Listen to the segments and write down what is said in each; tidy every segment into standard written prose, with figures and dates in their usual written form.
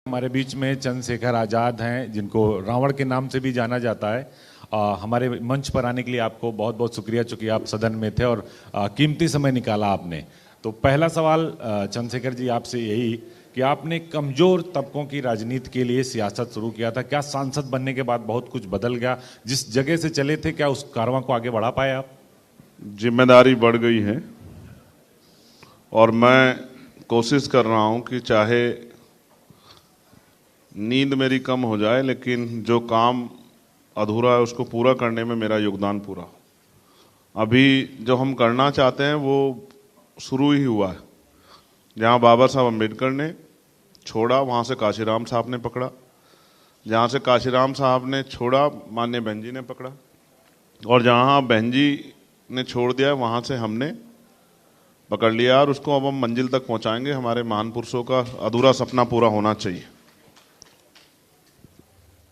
हमारे बीच में चंद्रशेखर आज़ाद हैं, जिनको रावण के नाम से भी जाना जाता है। हमारे मंच पर आने के लिए आपको बहुत बहुत शुक्रिया, चूंकि आप सदन में थे और कीमती समय निकाला आपने। तो पहला सवाल चंद्रशेखर जी आपसे यही कि आपने कमज़ोर तबकों की राजनीति के लिए सियासत शुरू किया था, क्या सांसद बनने के बाद बहुत कुछ बदल गया? जिस जगह से चले थे, क्या उस कारवां को आगे बढ़ा पाए आप? जिम्मेदारी बढ़ गई है और मैं कोशिश कर रहा हूं कि चाहे नींद मेरी कम हो जाए, लेकिन जो काम अधूरा है उसको पूरा करने में मेरा योगदान पूरा हो। अभी जो हम करना चाहते हैं वो शुरू ही हुआ है। जहां बाबा साहब अम्बेडकर ने छोड़ा, वहां से काशीराम साहब ने पकड़ा। जहां से काशीराम साहब ने छोड़ा, माननीय बहन जी ने पकड़ा। और जहां बहन जी ने छोड़ दिया, वहां से हमने पकड़ लिया और उसको अब हम मंजिल तक पहुंचाएंगे। हमारे महान पुरुषों का अधूरा सपना पूरा होना चाहिए।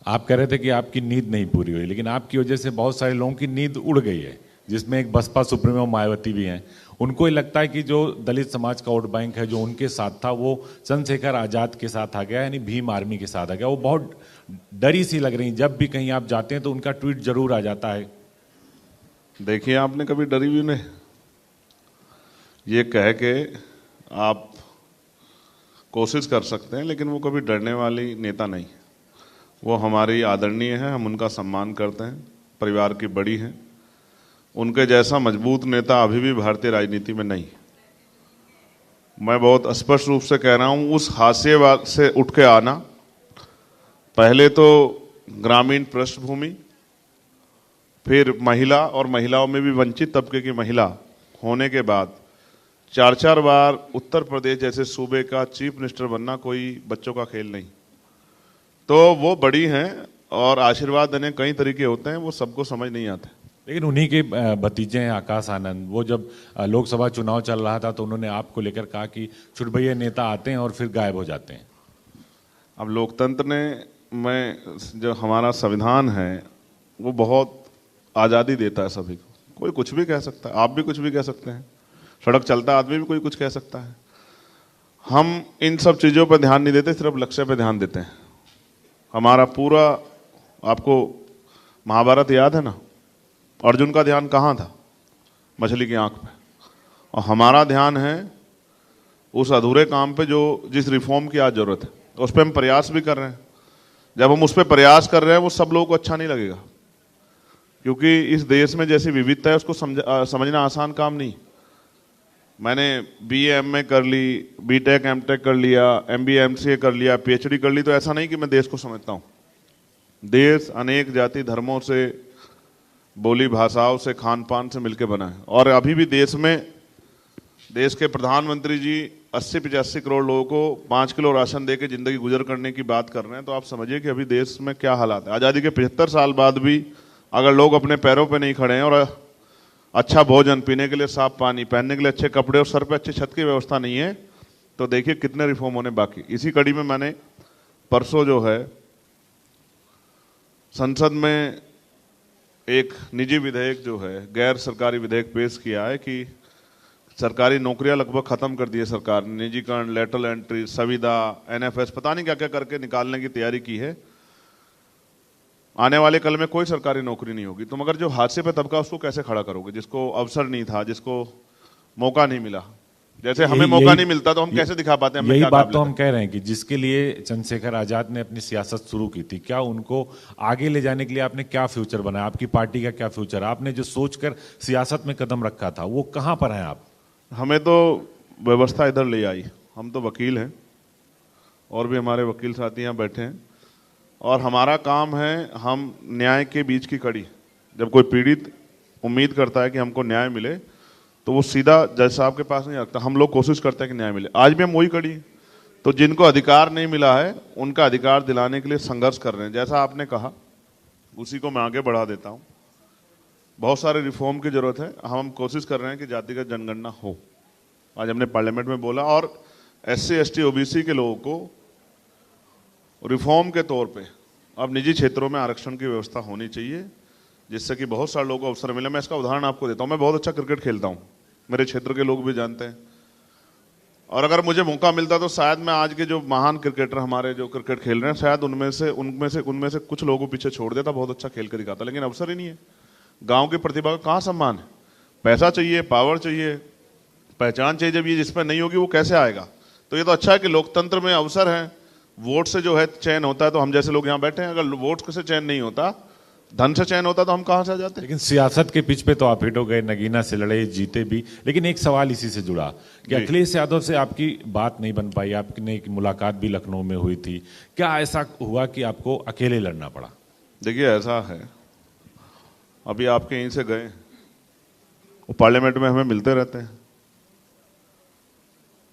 आप कह रहे थे कि आपकी नींद नहीं पूरी हुई, लेकिन आपकी वजह से बहुत सारे लोगों की नींद उड़ गई है, जिसमें एक बसपा सुप्रीमो मायावती भी हैं। उनको ये लगता है कि जो दलित समाज का वोट बैंक है, जो उनके साथ था, वो चंद्रशेखर आज़ाद के साथ आ गया, यानी भीम आर्मी के साथ आ गया। वो बहुत डरी सी लग रही। जब भी कहीं आप जाते हैं तो उनका ट्वीट जरूर आ जाता है। देखिए, आपने कभी डरी भी नहीं? ये कह के आप कोशिश कर सकते हैं, लेकिन वो कभी डरने वाली नेता नहीं। वो हमारी आदरणीय है, हम उनका सम्मान करते हैं, परिवार की बड़ी हैं। उनके जैसा मजबूत नेता अभी भी भारतीय राजनीति में नहीं। मैं बहुत स्पष्ट रूप से कह रहा हूं, उस हाशिए से उठ के आना, पहले तो ग्रामीण पृष्ठभूमि, फिर महिला और महिलाओं में भी वंचित तबके की महिला होने के बाद 4-4 बार उत्तर प्रदेश जैसे सूबे का चीफ मिनिस्टर बनना कोई बच्चों का खेल नहीं। तो वो बड़ी हैं और आशीर्वाद देने कई तरीके होते हैं, वो सबको समझ नहीं आते। लेकिन उन्हीं के भतीजे हैं आकाश आनंद। वो जब लोकसभा चुनाव चल रहा था तो उन्होंने आपको लेकर कहा कि छुटभैया नेता आते हैं और फिर गायब हो जाते हैं। अब लोकतंत्र में जो हमारा संविधान है वो बहुत आज़ादी देता है सभी को। कोई कुछ भी कह सकता है, आप भी कुछ भी कह सकते हैं, सड़क चलता आदमी भी कोई कुछ कह सकता है। हम इन सब चीज़ों पर ध्यान नहीं देते, सिर्फ लक्ष्य पर ध्यान देते हैं। हमारा पूरा, आपको महाभारत याद है ना? अर्जुन का ध्यान कहाँ था? मछली की आंख पे। और हमारा ध्यान है उस अधूरे काम पे जो जिस रिफॉर्म की आज जरूरत है, तो उस पर हम प्रयास भी कर रहे हैं। जब हम उस पर प्रयास कर रहे हैं, वो सब लोगों को अच्छा नहीं लगेगा, क्योंकि इस देश में जैसी विविधता है उसको समझना आसान काम नहीं। मैंने BA MA कर ली, BTech MTech कर लिया, MBA MCA कर लिया, PhD कर ली, तो ऐसा नहीं कि मैं देश को समझता हूँ। देश अनेक जाति धर्मों से, बोली भाषाओं से, खान पान से मिलकर बना है। और अभी भी देश में, देश के प्रधानमंत्री जी 80-85 करोड़ लोगों को 5 किलो राशन दे के जिंदगी गुजर करने की बात कर रहे हैं। तो आप समझिए कि अभी देश में क्या हालात है। आज़ादी के 75 साल बाद भी अगर लोग अपने पैरों पे नहीं खड़े हैं और अच्छा भोजन, पीने के लिए साफ पानी, पहनने के लिए अच्छे कपड़े और सर पे अच्छी छत की व्यवस्था नहीं है, तो देखिए कितने रिफॉर्म होने बाकी। इसी कड़ी में मैंने परसों जो है संसद में एक निजी विधेयक जो है, गैर सरकारी विधेयक पेश किया है कि सरकारी नौकरियां लगभग खत्म कर दी है सरकार ने। निजीकरण, लेटरल एंट्री, संविदा, NFS, पता नहीं क्या क्या करके निकालने की तैयारी की है। आने वाले कल में कोई सरकारी नौकरी नहीं होगी। तुम अगर जो हादसे पे तबका, उसको कैसे खड़ा करोगे? जिसको अवसर नहीं था, जिसको मौका नहीं मिला। जैसे हमें मौका नहीं मिलता तो हम कैसे दिखा पाते हैं? यही बात तो हम कह रहे हैं कि जिसके लिए चंद्रशेखर आजाद ने अपनी सियासत शुरू की थी, क्या उनको आगे ले जाने के लिए आपने क्या फ्यूचर बनाया? आपकी पार्टी का क्या फ्यूचर? आपने जो सोचकर सियासत में कदम रखा था, वो कहां पर हैं आप? हमें तो व्यवस्था इधर ले आई। हम तो वकील हैं और भी हमारे वकील साथी यहाँ बैठे हैं, और हमारा काम है, हम न्याय के बीच की कड़ी। जब कोई पीड़ित उम्मीद करता है कि हमको न्याय मिले, तो वो सीधा जज साहब के पास नहीं रखता। हम लोग कोशिश करते हैं कि न्याय मिले। आज भी हम वही कड़ी। तो जिनको अधिकार नहीं मिला है, उनका अधिकार दिलाने के लिए संघर्ष कर रहे हैं। जैसा आपने कहा, उसी को मैं आगे बढ़ा देता हूँ। बहुत सारे रिफॉर्म की जरूरत है। हम कोशिश कर रहे हैं कि जातिगत जनगणना हो। आज हमने पार्लियामेंट में बोला, और SC ST OBC के लोगों को रिफॉर्म के तौर पे अब निजी क्षेत्रों में आरक्षण की व्यवस्था होनी चाहिए, जिससे कि बहुत सारे लोगों को अवसर मिले। मैं इसका उदाहरण आपको देता हूँ। मैं बहुत अच्छा क्रिकेट खेलता हूँ, मेरे क्षेत्र के लोग भी जानते हैं। और अगर मुझे मौका मिलता तो शायद मैं आज के जो महान क्रिकेटर हमारे जो क्रिकेट खेल रहे हैं शायद उनमें से कुछ लोगों को पीछे छोड़ देता, बहुत अच्छा खेल कर दिखाता, लेकिन अवसर ही नहीं है। गांव की प्रतिभा का कहाँ सम्मान है? पैसा चाहिए, पावर चाहिए, पहचान चाहिए, जब ये जिसमें नहीं होगी वो कैसे आएगा? तो ये तो अच्छा है कि लोकतंत्र में अवसर है, वोट से जो है चयन होता है, तो हम जैसे लोग यहाँ बैठे हैं, अगर वोट से चयन नहीं होता, धन से चयन होता तो हम कहां से आ जाते? लेकिन सियासत के पिच पे तो आप हिट हो गए, नगीना से लड़े, जीते भी। लेकिन एक सवाल इसी से जुड़ा कि अखिलेश यादव से आपकी बात नहीं बन पाई, आपने एक मुलाकात भी लखनऊ में हुई थी, क्या ऐसा हुआ कि आपको अकेले लड़ना पड़ा? देखिए ऐसा है, अभी आपके यहीं से गए, वो पार्लियामेंट में हमें मिलते रहते हैं,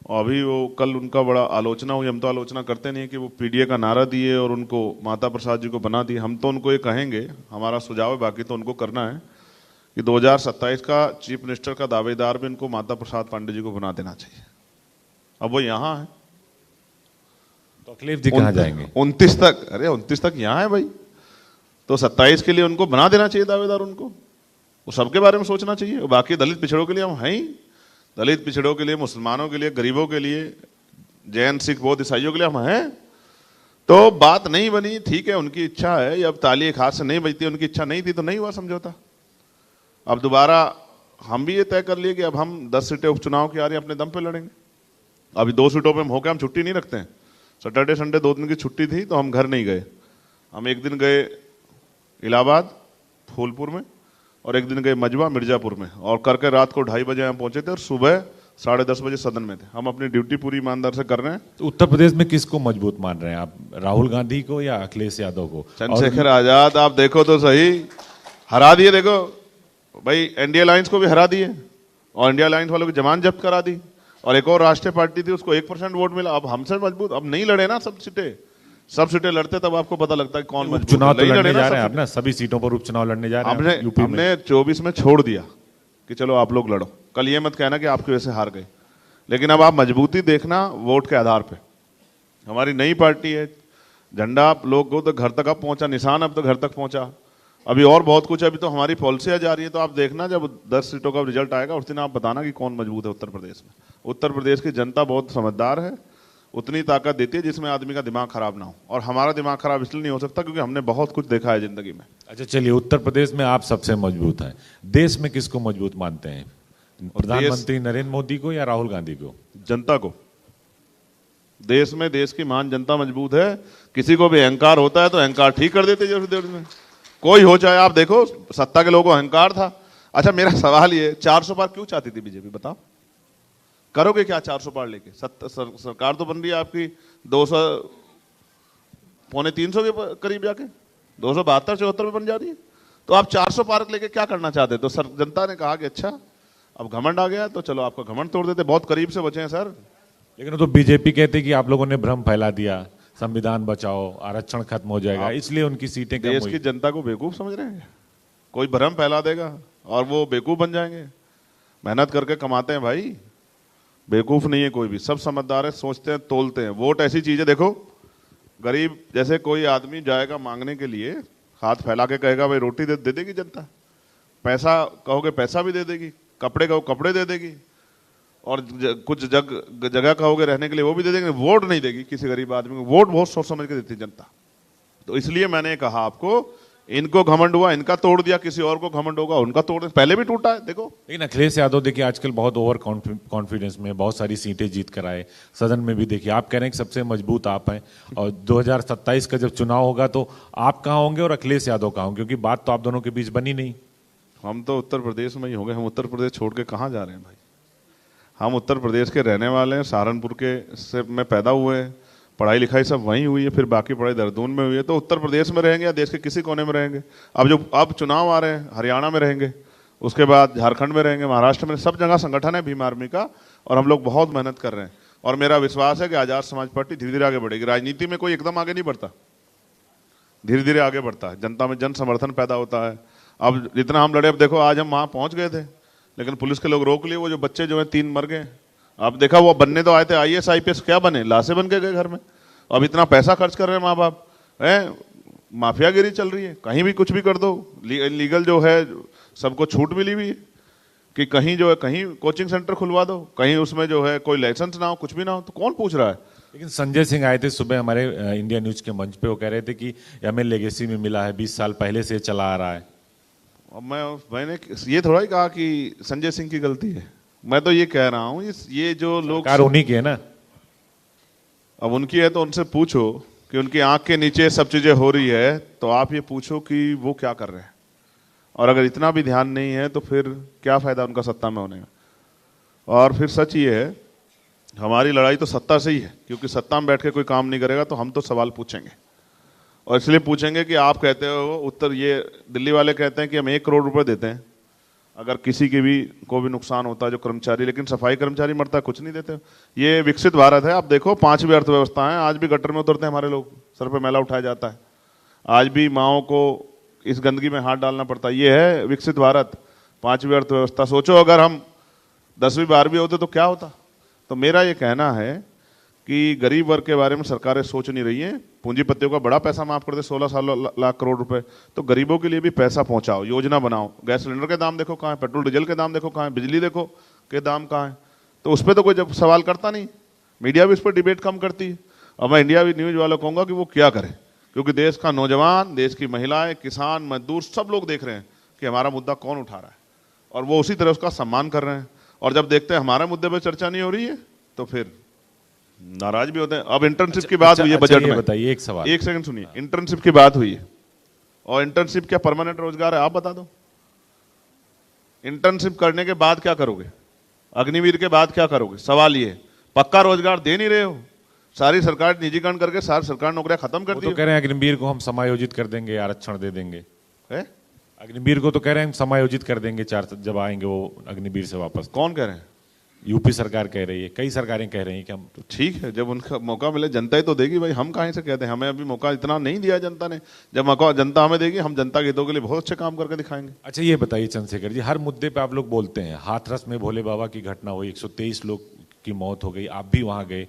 और अभी वो कल उनका बड़ा आलोचना हुई। हम तो आलोचना करते नहीं कि वो पीडीए का नारा दिए और उनको माता प्रसाद जी को बना दिए। हम तो उनको ये कहेंगे, हमारा सुझाव है, बाकी तो उनको करना है, कि 2027 का चीफ मिनिस्टर का दावेदार भी उनको माता प्रसाद पांडे जी को बना देना चाहिए। अब वो यहाँ है तो अखिलेश जी कहाँ जाएंगे? 29 तक, अरे 29 तक यहाँ है भाई, तो 27 के लिए उनको बना देना चाहिए दावेदार। उनको वो सबके बारे में सोचना चाहिए। बाकी दलित पिछड़ों के लिए हम हैं ही, दलित पिछड़ों के लिए, मुसलमानों के लिए, गरीबों के लिए, जैन सिख बौद्ध ईसाइयों के लिए हम हैं। तो बात नहीं बनी, ठीक है, उनकी इच्छा है, अब ताली एक हाथ से नहीं बजती, उनकी इच्छा नहीं थी तो नहीं हुआ समझौता। अब दोबारा हम भी ये तय कर लिए कि अब हम 10 सीटें उपचुनाव की आ रही अपने दम पे लड़ेंगे। अभी 2 सीटों पे हम होकर हम छुट्टी नहीं रखते हैं। सैटरडे संडे 2 दिन की छुट्टी थी तो हम घर नहीं गए। हम एक दिन गए इलाहाबाद फूलपुर में और एक दिन गए मजवा मिर्जापुर में, और करके रात को 2:30 बजे हम पहुंचे थे और सुबह 10:30 बजे सदन में थे। हम अपनी ड्यूटी पूरी ईमानदार से कर रहे हैं। तो उत्तर प्रदेश में किसको मजबूत मान रहे हैं आप, राहुल गांधी को या अखिलेश यादव को? चंद्रशेखर आजाद आप देखो तो सही, हरा दिए। देखो भाई, एनडीए अलायंस को भी हरा दिए और इंडिया अलायंस वालों की जमानत जब्त करा दी, और एक और राष्ट्रीय पार्टी थी उसको 1% वोट मिला। अब हमसे मजबूत अब नहीं लड़े ना सब सीटें लड़ते तब आपको पता लगता है कौन मजबूत। चुनाव तो लड़ने जा रहे हैं आप ना, सभी सीटों पर उपचुनाव लड़ने जा रहे हैं यूपी में। हमने 24 में छोड़ दिया कि चलो आप लोग लड़ो, कल ये मत कहना कि आपकी वजह से हार गए। लेकिन अब आप मजबूती देखना वोट के आधार पे। हमारी नई पार्टी है, झंडा आप लोग को तो घर तक अब पहुंचा, निशान अब तो घर तक पहुंचा, अभी और बहुत कुछ। अभी तो हमारी पॉलिसियां जा रही है, तो आप देखना जब 10 सीटों का रिजल्ट आएगा उस दिन आप बताना कि कौन मजबूत है उत्तर प्रदेश में। उत्तर प्रदेश की जनता बहुत समझदार है, उतनी ताकत देती है जिसमें आदमी का दिमाग खराब ना हो, और हमारा दिमाग खराब इसलिए नहीं हो सकता क्योंकि हमने बहुत कुछ देखा है जिंदगी में। अच्छा चलिए, उत्तर प्रदेश में आप सबसे मजबूत हैं, देश में किसको मजबूत मानते हैं? प्रधानमंत्री नरेंद्र मोदी को या राहुल गांधी को? जनता को। देश में देश की महान जनता मजबूत है। किसी को भी अहंकार होता है तो अहंकार ठीक कर देते जरूर देर में, कोई हो चाहे। आप देखो सत्ता के लोगों को अहंकार था। अच्छा मेरा सवाल ये, 400 पार क्यों चाहती थी बीजेपी, बताओ? करोगे क्या 400 पार लेके? सरकार तो बन रही है आपकी 200 पौने 300 के करीब जाके, 272-74 में बन जा रही है। तो आप 400 पार लेके क्या करना चाहते? तो सर जनता ने कहा कि अच्छा अब घमंड आ गया तो चलो आपका घमंड तोड़ देते। बहुत करीब से बचे हैं सर। लेकिन तो बीजेपी कहती कि आप लोगों ने भ्रम फैला दिया, संविधान बचाओ, आरक्षण खत्म हो जाएगा, इसलिए उनकी सीटें कम हुई। देश की जनता को बेवकूफ समझ रहे हैं? कोई भ्रम फैला देगा और वो बेवकूफ बन जाएंगे। मेहनत करके कमाते हैं भाई, बेवकूफ नहीं है कोई भी, सब समझदार है, सोचते हैं, तोलते हैं। वोट ऐसी चीज है, देखो गरीब जैसे कोई आदमी जाएगा मांगने के लिए, हाथ फैला के कहेगा भाई रोटी दे देगी जनता, पैसा कहोगे पैसा भी दे देगी, कपड़े कहो कपड़े दे देगी, और कुछ जगह कहोगे रहने के लिए वो भी दे देंगे। वोट नहीं देगी किसी गरीब आदमी को, वोट बहुत सोच समझ के देती जनता। तो इसलिए मैंने कहा आपको, इनको घमंड हुआ इनका तोड़ दिया, किसी और को घमंड होगा उनका तोड़, पहले भी टूटा है देखो। लेकिन अखिलेश यादव देखिए आजकल बहुत ओवर कॉन्फिडेंस में बहुत सारी सीटें जीत कर आए, सदन में भी देखिए आप कह रहे हैं कि सबसे मजबूत आप हैं, और 2027 का जब चुनाव होगा तो आप कहाँ होंगे और अखिलेश यादव कहाँ होंगे? क्योंकि बात तो आप दोनों के बीच बनी नहीं। हम तो उत्तर प्रदेश में ही होंगे, हम उत्तर प्रदेश छोड़ के कहाँ जा रहे हैं भाई? हम उत्तर प्रदेश के रहने वाले हैं, सहारनपुर के से में पैदा हुए हैं, पढ़ाई लिखाई सब वहीं हुई है, फिर बाकी पढ़ाई देहरादून में हुई है। तो उत्तर प्रदेश में रहेंगे या देश के किसी कोने में रहेंगे? अब चुनाव आ रहे हैं, हरियाणा में रहेंगे, उसके बाद झारखंड में रहेंगे, महाराष्ट्र में, सब जगह संगठन है भीम आर्मी का, और हम लोग बहुत मेहनत कर रहे हैं। और मेरा विश्वास है कि आजाद समाज पार्टी धीरे धीरे आगे बढ़ेगी। राजनीति में कोई एकदम आगे नहीं बढ़ता, धीरे धीरे आगे बढ़ता है, जनता में जन समर्थन पैदा होता है। अब जितना हम लड़े, अब देखो आज हम वहां पहुंच गए थे लेकिन पुलिस के लोग रोक लिए, वो जो बच्चे जो है 3 मर गए। आप देखा, वो बनने तो आए थे IAS IPS, क्या बने? लाशें बन के गए घर में। अब इतना पैसा खर्च कर रहे हैं माँ बाप, है माफियागिरी चल रही है, कहीं भी कुछ भी कर दो, लीगल जो है सबको छूट मिली हुई है। कि कहीं जो है कहीं कोचिंग सेंटर खुलवा दो, कहीं उसमें जो है कोई लाइसेंस ना हो, कुछ भी ना हो, तो कौन पूछ रहा है? लेकिन संजय सिंह आए थे सुबह हमारे इंडिया न्यूज के मंच पे, वो कह रहे थे कि हमें लेगेसी में मिला है, 20 साल पहले से चला आ रहा है। अब मैंने ये थोड़ा ही कहा कि संजय सिंह की गलती है। मैं तो ये कह रहा हूँ ये जो लोग, सरकार उन्हीं की है ना। अब उनकी है तो उनसे पूछो कि उनकी आंख के नीचे सब चीजें हो रही है, तो आप ये पूछो कि वो क्या कर रहे हैं। और अगर इतना भी ध्यान नहीं है तो फिर क्या फायदा उनका सत्ता में होने का। और फिर सच ये है, हमारी लड़ाई तो सत्ता से ही है, क्योंकि सत्ता में बैठ के कोई काम नहीं करेगा तो हम तो सवाल पूछेंगे। और इसलिए पूछेंगे कि आप कहते हो उत्तर, ये दिल्ली वाले कहते हैं कि हम 1 करोड़ रुपए देते हैं अगर किसी के भी को भी नुकसान होता है जो कर्मचारी, लेकिन सफाई कर्मचारी मरता है कुछ नहीं देते। ये विकसित भारत है। आप देखो 5वीं अर्थव्यवस्था है, आज भी गटर में उतरते हैं हमारे लोग, सर पे मैला उठाया जाता है, आज भी माओ को इस गंदगी में हाथ डालना पड़ता है। ये है विकसित भारत, 5वीं अर्थव्यवस्था। सोचो अगर हम 10वीं 12वीं होते तो क्या होता। तो मेरा ये कहना है कि गरीब वर्ग के बारे में सरकारें सोच नहीं रही हैं। पूंजीपतियों का बड़ा पैसा माफ कर दे, 16 लाख करोड़ रुपए, तो गरीबों के लिए भी पैसा पहुंचाओ, योजना बनाओ। गैस सिलेंडर के दाम देखो कहाँ है, पेट्रोल डीजल के दाम देखो कहाँ है, बिजली देखो के दाम कहाँ है। तो उस पर तो कोई जब सवाल करता नहीं, मीडिया भी इस पर डिबेट कम करती है। और मैं इंडिया न्यूज वालों को कहूँगा कि वो क्या करें, क्योंकि देश का नौजवान, देश की महिलाएं, किसान, मजदूर सब लोग देख रहे हैं कि हमारा मुद्दा कौन उठा रहा है, और वो उसी तरह उसका सम्मान कर रहे हैं। और जब देखते हैं हमारे मुद्दे पर चर्चा नहीं हो रही है तो फिर नाराज भी होते हैं। अब इंटर्नशिप की बात हुई है बजट में, बताइए एक सवाल, एक सेकंड सुनिए। इंटर्नशिप की बात हुई है, और इंटर्नशिप क्या परमानेंट रोजगार है? आप बता दो। इंटर्नशिप करने के बाद क्या करोगे? अग्निवीर के बाद क्या करोगे? सवाल ये, पक्का रोजगार दे नहीं रहे हो। सारी सरकार निजीकरण करके सारी सरकार नौकरियां खत्म कर दी। तो कह रहे हैं अग्निवीर को हम समायोजित कर देंगे, आरक्षण दे देंगे। है? अग्निवीर को तो कह रहे हैं हम समायोजित कर देंगे, 4 जब आएंगे वो अग्निवीर से वापस। कौन कह रहे हैं? यूपी सरकार कह रही है, कई सरकारें कह रही हैं कि हम। तो ठीक है, जब उनका मौका मिले जनता ही तो देगी भाई, हम कहीं से कहते हैं। हमें अभी मौका इतना नहीं दिया जनता ने, जब मौका जनता हमें देगी हम जनता के हितों के लिए बहुत अच्छे काम करके दिखाएंगे। अच्छा ये बताइए चंद्रशेखर जी, हर मुद्दे पे आप लोग बोलते हैं, हाथरस में भोले बाबा की घटना हुई, 123 लोग की मौत हो गई, आप भी वहां गए।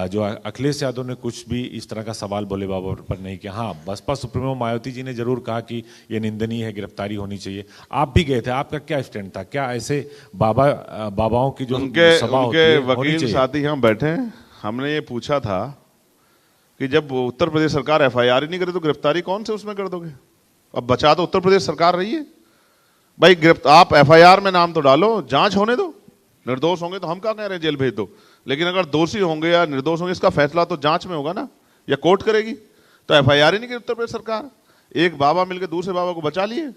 जो अखिलेश यादव ने कुछ भी इस तरह का सवाल भोले बाबा पर नहीं किया। हाँ, बसपा सुप्रीमो मायावती जी ने जरूर कहा कि ये निंदनीय है, गिरफ्तारी होनी चाहिए। आप भी गए थे, आपका क्या स्टैंड था? क्या ऐसे बाबाओं की जो सभा होती है, वकील साथी यहाँ बैठे हैं, हमने ये पूछा था कि जब उत्तर प्रदेश सरकार FIR ही नहीं करे तो गिरफ्तारी कौन से उसमें कर दोगे? अब बचा तो उत्तर प्रदेश सरकार रही है भाई। आप FIR में नाम तो डालो, जांच होने दो। निर्दोष होंगे तो हम क्या कह रहे हैं जेल भेज दो, लेकिन अगर दोषी होंगे या निर्दोष होंगे इसका फैसला तो जांच में होगा ना, या कोर्ट करेगी। तो FIR ही नहीं की उत्तर प्रदेश सरकार, एक बाबा मिलकर दूसरे बाबा को बचा लिए।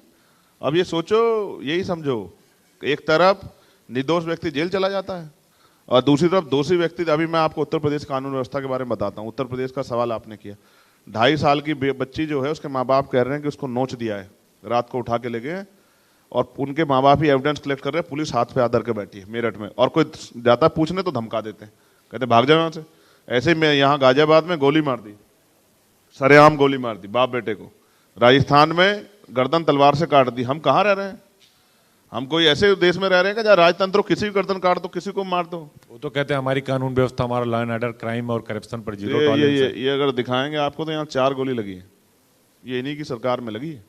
अब ये सोचो, यही समझो, एक तरफ निर्दोष व्यक्ति जेल चला जाता है और दूसरी तरफ दोषी व्यक्ति। अभी मैं आपको उत्तर प्रदेश कानून व्यवस्था के बारे में बताता हूँ। उत्तर प्रदेश का सवाल आपने किया, 2.5 साल की बच्ची जो है उसके माँ बाप कह रहे हैं कि उसको नोच दिया है, रात को उठा के ले गए, और उनके माँ बाप ही एविडेंस कलेक्ट कर रहे हैं। पुलिस हाथ पे हाथ धर के बैठी है मेरठ में, और कोई जाता है पूछने तो धमका देते हैं, कहते भाग जाओ यहाँ से। ऐसे ही मैं यहाँ गाजियाबाद में गोली मार दी, सरेआम गोली मार दी बाप बेटे को। राजस्थान में गर्दन तलवार से काट दी। हम कहाँ रह रहे हैं? हम कोई ऐसे देश में रह रहे हैं कि जहाँ राजतंत्र किसी भी गर्दन काट दो, किसी को मार दो। वो तो कहते हैं हमारी कानून व्यवस्था, हमारा लॉ एंड ऑर्डर, क्राइम और करप्शन पर जीरो ये टॉलरेंस है। ये अगर दिखाएंगे आपको तो यहाँ 4 गोली लगी है, ये इन्हीं की सरकार में लगी है।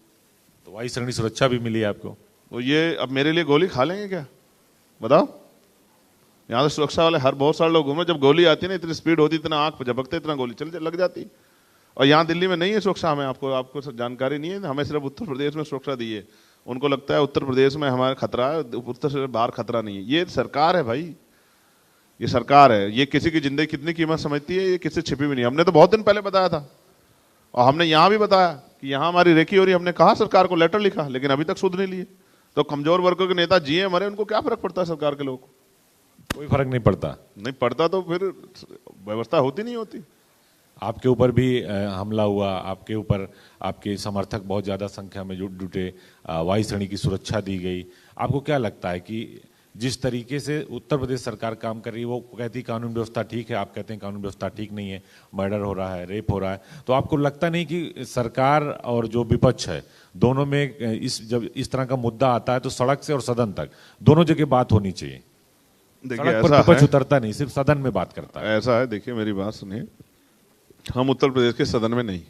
तो वायु श्रेणी सुरक्षा भी मिली है आपको। तो ये अब मेरे लिए गोली खा लेंगे क्या? बताओ। यहाँ तो सुरक्षा वाले हर बहुत सारे लोग घूम रहे, जब गोली आती है ना इतनी स्पीड होती, इतना आंख पे झपकते, इतना गोली चल लग जाती। और यहाँ दिल्ली में नहीं है सुरक्षा, हमें आपको जानकारी नहीं है। हमें सिर्फ उत्तर प्रदेश में सुरक्षा दी है। उनको लगता है उत्तर प्रदेश में हमारा खतरा है, उत्तर से बाहर खतरा नहीं है। ये सरकार है भाई, ये सरकार है। ये किसी की जिंदगी कितनी कीमत समझती है, ये किसी छिपी भी नहीं। हमने तो बहुत दिन पहले बताया था, और हमने यहाँ भी बताया कि यहाँ हमारी रेकी हो रही। हमने कहा सरकार को, लेटर लिखा, लेकिन अभी तक सुध नहीं लिए। तो कमजोर वर्गों के नेता जिए मरे, उनको क्या फर्क पड़ता है सरकार के लोगों को? कोई फर्क नहीं पड़ता। नहीं पड़ता तो फिर व्यवस्था होती नहीं होती। आपके ऊपर भी हमला हुआ, आपके ऊपर आपके समर्थक बहुत ज्यादा संख्या में जुटे, वायु श्रेणी की सुरक्षा दी गई। आपको क्या लगता है कि जिस तरीके से उत्तर प्रदेश सरकार काम कर रही है, वो कहती कानून व्यवस्था ठीक है, आप कहते हैं कानून व्यवस्था ठीक नहीं है, मर्डर हो रहा है, रेप हो रहा है, तो आपको लगता नहीं कि सरकार और जो विपक्ष है दोनों में जब इस तरह का मुद्दा आता है तो सड़क से और सदन तक दोनों जगह बात होनी चाहिए? देखिए सड़क पर विपक्ष उतरता नहीं, सिर्फ सदन में बात करता है। ऐसा है, देखिए मेरी बात सुनिए, हम उत्तर प्रदेश के सदन में नहीं,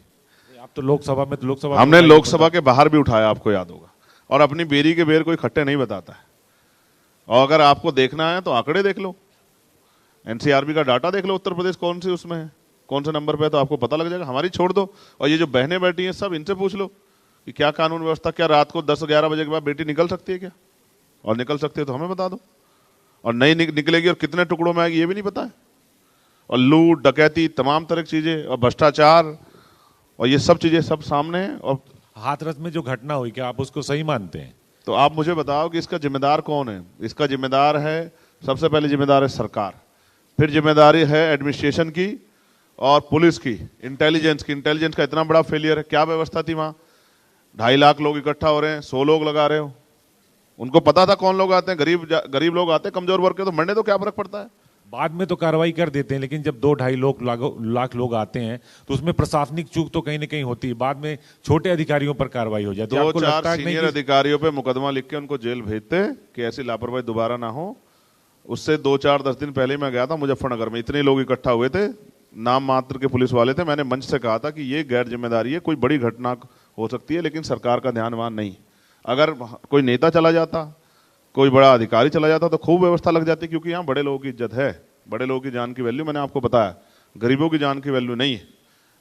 आप तो लोकसभा में, तो लोकसभा हमने लोकसभा के बाहर भी उठाया, आपको याद होगा। और अपनी बेरी के बेर कोई खट्टे नहीं बताता है। और अगर आपको देखना है तो आंकड़े देख लो, एनसीआरबी का डाटा देख लो, उत्तर प्रदेश कौन सी उसमें है, कौन से नंबर पे है, तो आपको पता लग जाएगा। हमारी छोड़ दो, और ये जो बहनें बैठी हैं सब इनसे पूछ लो कि क्या कानून व्यवस्था, क्या रात को 10-11 बजे के बाद बेटी निकल सकती है क्या, और निकल सकती है तो हमें बता दो, और नहीं निकलेगी और कितने टुकड़ों में आएगी ये भी नहीं पता है। और लूट डकैती तमाम तरह की चीजें और भ्रष्टाचार और ये सब चीजें सब सामने हैं। और हाथरस में जो घटना हुई, क्या आप उसको सही मानते हैं? तो आप मुझे बताओ कि इसका जिम्मेदार कौन है? इसका जिम्मेदार है, सबसे पहले जिम्मेदार है सरकार, फिर जिम्मेदारी है एडमिनिस्ट्रेशन की और पुलिस की, इंटेलिजेंस की। इंटेलिजेंस का इतना बड़ा फेलियर है। क्या व्यवस्था थी वहां? 2.5 लाख लोग इकट्ठा हो रहे हैं, 100 लोग लगा रहे हो। उनको पता था कौन लोग आते हैं, गरीब लोग आते हैं, कमजोर वर्ग के, तो मरने तो क्या फर्क पड़ता है? बाद में तो कार्रवाई कर देते हैं, लेकिन जब 2-2.5 लाख लोग आते हैं तो उसमें प्रशासनिक चूक तो कहीं ना कहीं होती है। बाद में छोटे अधिकारियों पर कार्रवाई हो जाती है। आपको 2-4 लगता है कि नहीं सीनियर कि अधिकारियों पे मुकदमा लिख के उनको जेल भेजते कि ऐसी लापरवाही दोबारा ना हो। उससे 2-4-10 दिन पहले मैं गया था मुजफ्फरनगर में, इतने लोग इकट्ठा हुए थे, नाम मात्र के पुलिस वाले थे। मैंने मंच से कहा था कि ये गैर जिम्मेदारी है, कोई बड़ी घटना हो सकती है लेकिन सरकार का ध्यान वहां नहीं। अगर कोई नेता चला जाता, कोई बड़ा अधिकारी चला जाता तो खूब व्यवस्था लग जाती, क्योंकि यहाँ बड़े लोगों की इज्जत है, बड़े लोगों की जान की वैल्यू, मैंने आपको बताया। गरीबों की जान की वैल्यू नहीं है।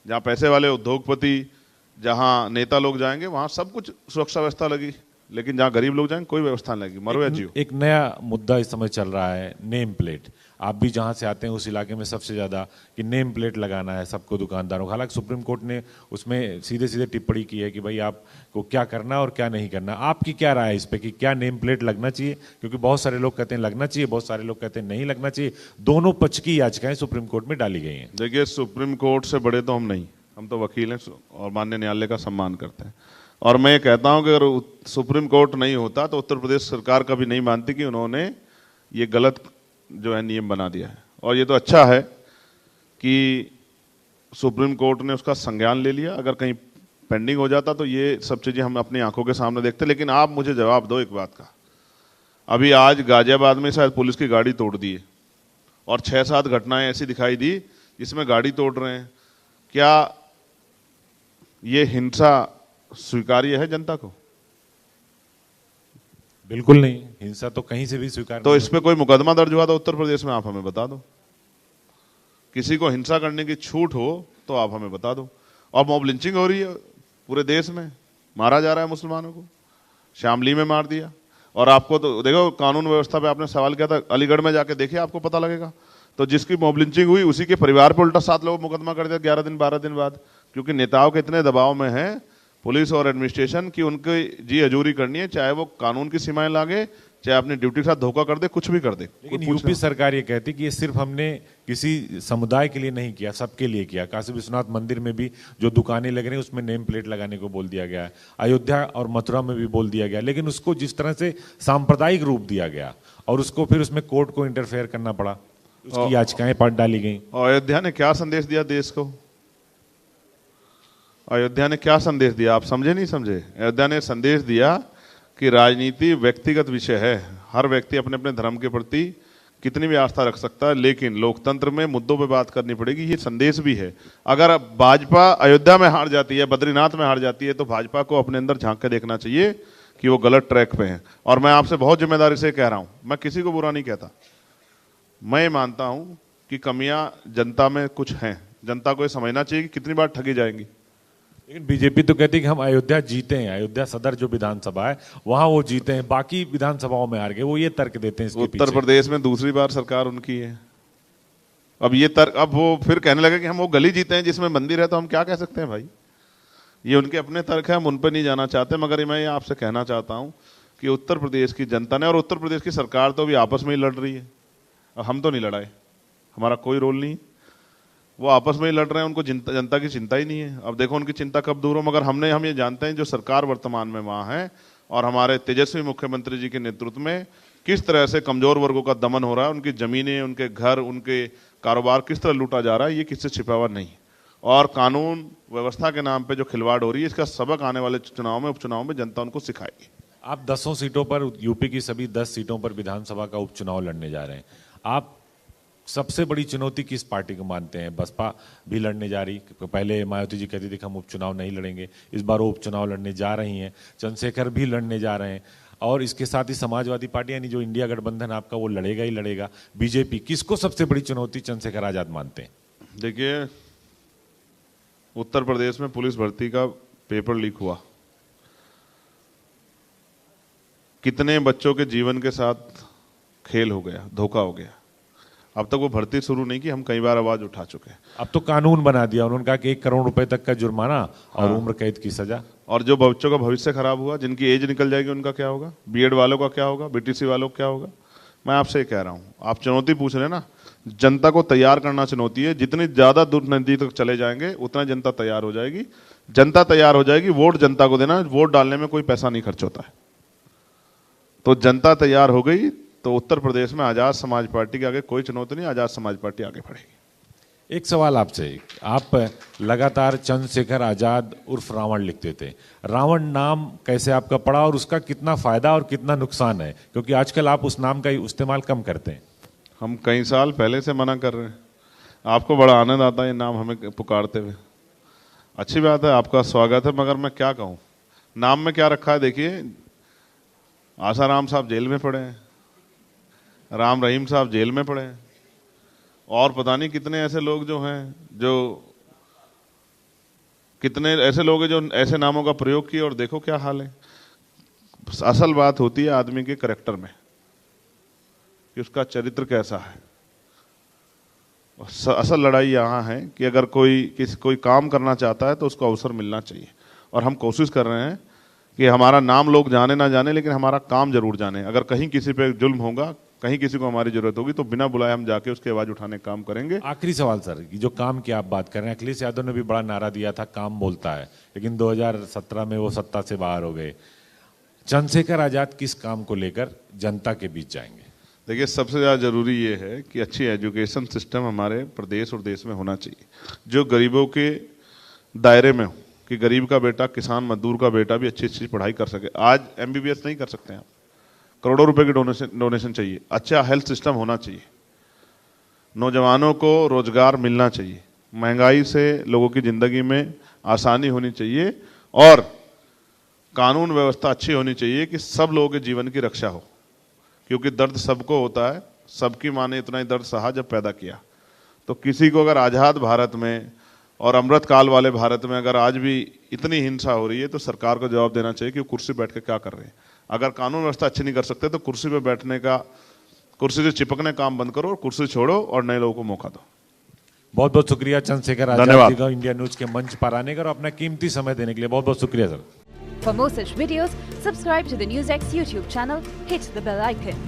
जहाँ पैसे वाले उद्योगपति, जहाँ नेता लोग जाएंगे वहां सब कुछ सुरक्षा व्यवस्था लगी, लेकिन जहाँ गरीब लोग जाएंगे कोई व्यवस्था नहीं लगी, मरो या जियो। एक नया मुद्दा इस समय चल रहा है, नेम प्लेट। आप भी जहां से आते हैं उस इलाके में सबसे ज्यादा कि नेम प्लेट लगाना है सबको, दुकानदारों को। हालांकि सुप्रीम कोर्ट ने उसमें सीधे सीधे टिप्पणी की है कि भाई आपको क्या करना है और क्या नहीं करना। आपकी क्या राय है इस पे कि क्या नेम प्लेट लगना चाहिए? क्योंकि बहुत सारे लोग कहते हैं लगना चाहिए, बहुत सारे लोग कहते हैं नहीं लगना चाहिए। दोनों पक्ष की याचिकाएं सुप्रीम कोर्ट में डाली गई हैं। देखिए, सुप्रीम कोर्ट से बड़े तो हम नहीं, हम तो वकील हैं और माननीय न्यायालय का सम्मान करते हैं। और मैं ये कहता हूं कि अगर सुप्रीम कोर्ट नहीं होता तो उत्तर प्रदेश सरकार कभी नहीं मानती कि उन्होंने ये गलत जो है नियम बना दिया है। और ये तो अच्छा है कि सुप्रीम कोर्ट ने उसका संज्ञान ले लिया। अगर कहीं पेंडिंग हो जाता तो ये सब चीजें हम अपनी आंखों के सामने देखते। लेकिन आप मुझे जवाब दो एक बात का, अभी आज गाजियाबाद में शायद पुलिस की गाड़ी तोड़ दी है और 6-7 घटनाएं ऐसी दिखाई दी जिसमें गाड़ी तोड़ रहे हैं। क्या ये हिंसा स्वीकार्य है जनता को? बिल्कुल नहीं, हिंसा तो कहीं से भी स्वीकार तो नहीं इस पे कोई मुकदमा दर्ज हुआ था उत्तर प्रदेश में? आप हमें बता दो। किसी को हिंसा करने की छूट हो तो आप हमें बता दो। और मॉब लिंचिंग हो रही है पूरे देश में, मारा जा रहा है मुसलमानों को, शामली में मार दिया। और आपको तो देखो, कानून व्यवस्था पे आपने सवाल किया था, अलीगढ़ में जाके देखिए आपको पता लगेगा। तो जिसकी मॉब लिंचिंग हुई उसी के परिवार पे उल्टा 7 लोग मुकदमा कर दिया 11 दिन 12 दिन बाद, क्योंकि नेताओं के इतने दबाव में है पुलिस और एडमिनिस्ट्रेशन की उनकी जी हजूरी करनी है, चाहे वो कानून की सीमाएं लागे, चाहे अपनी ड्यूटी के साथ धोखा कर दे, कुछ भी कर दे। लेकिन यूपी सरकार ये कहती कि ये सिर्फ हमने किसी समुदाय के लिए नहीं किया, सबके लिए किया। काशी विश्वनाथ मंदिर में भी जो दुकानें लग रही हैं उसमें नेम प्लेट लगाने को बोल दिया गया है, अयोध्या और मथुरा में भी बोल दिया गया, लेकिन उसको जिस तरह से सांप्रदायिक रूप दिया गया और उसको फिर उसमें कोर्ट को इंटरफेयर करना पड़ा, उसकी याचिकाएं पढ़ डाली गई। अयोध्या ने क्या संदेश दिया देश को? अयोध्या ने क्या संदेश दिया? आप समझे नहीं समझे? अयोध्या ने संदेश दिया कि राजनीति व्यक्तिगत विषय है, हर व्यक्ति अपने अपने धर्म के प्रति कितनी भी आस्था रख सकता है, लेकिन लोकतंत्र में मुद्दों पे बात करनी पड़ेगी। ये संदेश भी है। अगर भाजपा अयोध्या में हार जाती है, बद्रीनाथ में हार जाती है, तो भाजपा को अपने अंदर झांक के देखना चाहिए कि वो गलत ट्रैक पे है। और मैं आपसे बहुत जिम्मेदारी से कह रहा हूं, मैं किसी को बुरा नहीं कहता, मैं मानता हूं कि कमियां जनता में कुछ हैं, जनता को ये समझना चाहिए कि कितनी बार ठगी जाएंगी। लेकिन बीजेपी तो कहती है कि हम अयोध्या जीते हैं, अयोध्या सदर जो विधानसभा है वहां वो जीते हैं, बाकी विधानसभाओं में हार गए। वो ये तर्क देते हैं इसके उत्तर पीछे। प्रदेश में दूसरी बार सरकार उनकी है। अब ये तर्क, अब वो फिर कहने लगे कि हम वो गली जीते हैं जिसमें मंदिर है, तो हम क्या कह सकते हैं भाई? ये उनके अपने तर्क है, हम उन पर नहीं जाना चाहते। मगर मैं ये आपसे कहना चाहता हूं कि उत्तर प्रदेश की जनता ने और उत्तर प्रदेश की सरकार तो भी आपस में ही लड़ रही है। अब हम तो नहीं लड़ाए, हमारा कोई रोल नहीं, वो आपस में ही लड़ रहे हैं, उनको जनता की चिंता ही नहीं है। अब देखो उनकी चिंता कब दूर हो। मगर हम ये जानते हैं जो सरकार वर्तमान में वहां है और हमारे तेजस्वी मुख्यमंत्री जी के नेतृत्व में किस तरह से कमजोर वर्गों का दमन हो रहा है, उनकी जमीनें, उनके घर, उनके कारोबार किस तरह लूटा जा रहा है, ये किससे छिपा हुआ नहीं। और कानून व्यवस्था के नाम पे जो खिलवाड़ हो रही है, इसका सबक आने वाले चुनाव में, उपचुनाव में जनता उनको सिखाएगी। आप 10 सीटों पर, यूपी की सभी 10 सीटों पर विधानसभा का उपचुनाव लड़ने जा रहे हैं। आप सबसे बड़ी चुनौती किस पार्टी को मानते हैं? बसपा भी लड़ने जा रही, पहले मायावती जी कहती थी कि हम उपचुनाव नहीं लड़ेंगे, इस बार वो उपचुनाव लड़ने जा रही हैं, चंद्रशेखर भी लड़ने जा रहे हैं, और इसके साथ ही समाजवादी पार्टी यानी जो इंडिया गठबंधन आपका वो लड़ेगा ही लड़ेगा, बीजेपी। किसको सबसे बड़ी चुनौती चंद्रशेखर आजाद मानते हैं? देखिए, उत्तर प्रदेश में पुलिस भर्ती का पेपर लीक हुआ, कितने बच्चों के जीवन के साथ खेल हो गया, धोखा हो गया। अब तक वो भर्ती शुरू नहीं की, हम कई बार आवाज उठा चुके हैं। अब तो कानून बना दिया, उन्होंने कहा कि 1 करोड़ रुपए तक का जुर्माना और उम्र कैद की सजा। और जो बच्चों का भविष्य खराब हुआ, जिनकी एज निकल जाएगी, उनका क्या होगा? बीएड वालों का क्या होगा? बीटीसी वालों का क्या होगा? मैं आपसे कह रहा हूं, आप चुनौती पूछ रहे हैं ना, जनता को तैयार करना चुनौती है। जितनी ज्यादा दूर नजदीक तक चले जाएंगे उतना जनता तैयार हो जाएगी। जनता तैयार हो जाएगी, वोट जनता को देना, वोट डालने में कोई पैसा नहीं खर्च होता है। तो जनता तैयार हो गई तो उत्तर प्रदेश में आजाद समाज पार्टी के आगे कोई चुनौती नहीं, आजाद समाज पार्टी आगे बढ़ेगी। एक सवाल आपसे, आप लगातार चंद्रशेखर आजाद उर्फ रावण लिखते थे, रावण नाम कैसे आपका पड़ा और उसका कितना फायदा और कितना नुकसान है? क्योंकि आजकल आप उस नाम का इस्तेमाल कम करते हैं। हम कई साल पहले से मना कर रहे हैं, आपको बड़ा आनंद आता है ये नाम हमें पुकारते हुए। अच्छी बात है, आपका स्वागत है, मगर मैं क्या कहूँ, नाम में क्या रखा है? देखिए, आसाराम साहब जेल में पड़े हैं, राम रहीम साहब जेल में पड़े हैं, और पता नहीं कितने ऐसे लोग जो हैं, जो कितने ऐसे लोग हैं जो ऐसे नामों का प्रयोग किए, और देखो क्या हाल है। असल बात होती है आदमी के करैक्टर में कि उसका चरित्र कैसा है। असल लड़ाई यहाँ है कि अगर कोई काम करना चाहता है तो उसको अवसर मिलना चाहिए, और हम कोशिश कर रहे हैं कि हमारा नाम लोग जाने ना जाने, लेकिन हमारा काम जरूर जाने। अगर कहीं किसी पे जुल्म होगा, कहीं किसी को हमारी जरूरत होगी, तो बिना बुलाए हम जाके उसकी आवाज उठाने का काम करेंगे। आखिरी सवाल सर, जो काम की आप बात कर रहे हैं, अखिलेश यादव ने भी बड़ा नारा दिया था, काम बोलता है, लेकिन 2017 में वो सत्ता से बाहर हो गए। चंद्रशेखर आजाद किस काम को लेकर जनता के बीच जाएंगे? देखिए, सबसे ज्यादा जरूरी ये है कि अच्छी एजुकेशन सिस्टम हमारे प्रदेश और देश में होना चाहिए, जो गरीबों के दायरे में हो, कि गरीब का बेटा, किसान मजदूर का बेटा भी अच्छी अच्छी पढ़ाई कर सके। आज एमबीबीएस नहीं कर सकते हैं आप, करोड़ों रुपए की डोनेशन चाहिए। अच्छा हेल्थ सिस्टम होना चाहिए, नौजवानों को रोजगार मिलना चाहिए, महंगाई से लोगों की जिंदगी में आसानी होनी चाहिए, और कानून व्यवस्था अच्छी होनी चाहिए कि सब लोगों के जीवन की रक्षा हो। क्योंकि दर्द सबको होता है, सबकी माँ ने इतना ही दर्द सहा जब पैदा किया। तो किसी को अगर आजाद भारत में और अमृत काल वाले भारत में अगर आज भी इतनी हिंसा हो रही है, तो सरकार को जवाब देना चाहिए कि वो कुर्सी बैठ के क्या कर रहे हैं। अगर कानून व्यवस्था अच्छी नहीं कर सकते तो कुर्सी पे बैठने का, कुर्सी से चिपकने काम बंद करो और कुर्सी छोड़ो और नए लोगों को मौका दो। बहुत बहुत शुक्रिया चंद्रशेखर आजाद जी का इंडिया न्यूज के मंच पर आने का और अपना कीमती समय देने के लिए बहुत बहुत शुक्रिया sir. For more such videos, subscribe to the NewsX YouTube channel, hit the bell icon.